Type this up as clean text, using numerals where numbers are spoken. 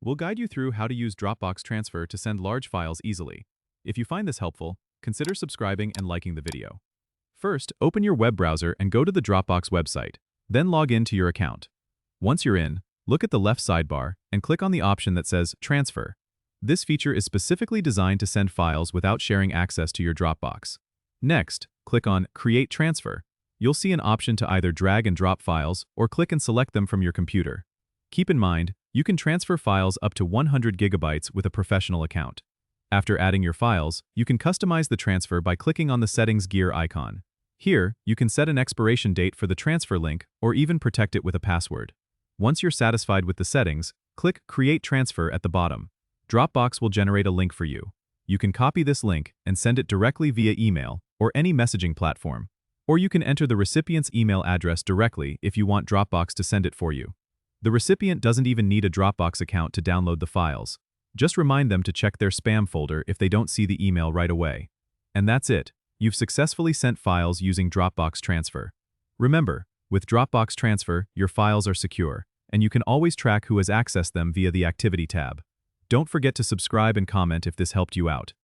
We'll guide you through how to use Dropbox Transfer to send large files easily. If you find this helpful, consider subscribing and liking the video. First, open your web browser and go to the Dropbox website. Then log in to your account. Once you're in, look at the left sidebar and click on the option that says Transfer. This feature is specifically designed to send files without sharing access to your Dropbox. Next, click on Create Transfer. You'll see an option to either drag and drop files or click and select them from your computer. Keep in mind, you can transfer files up to 100 gigabytes with a professional account. After adding your files, you can customize the transfer by clicking on the Settings gear icon. Here, you can set an expiration date for the transfer link or even protect it with a password. Once you're satisfied with the settings, click Create Transfer at the bottom. Dropbox will generate a link for you. You can copy this link and send it directly via email or any messaging platform. Or you can enter the recipient's email address directly if you want Dropbox to send it for you. The recipient doesn't even need a Dropbox account to download the files. Just remind them to check their spam folder if they don't see the email right away. And that's it. You've successfully sent files using Dropbox Transfer. Remember, with Dropbox Transfer, your files are secure, and you can always track who has accessed them via the Activity tab. Don't forget to subscribe and comment if this helped you out.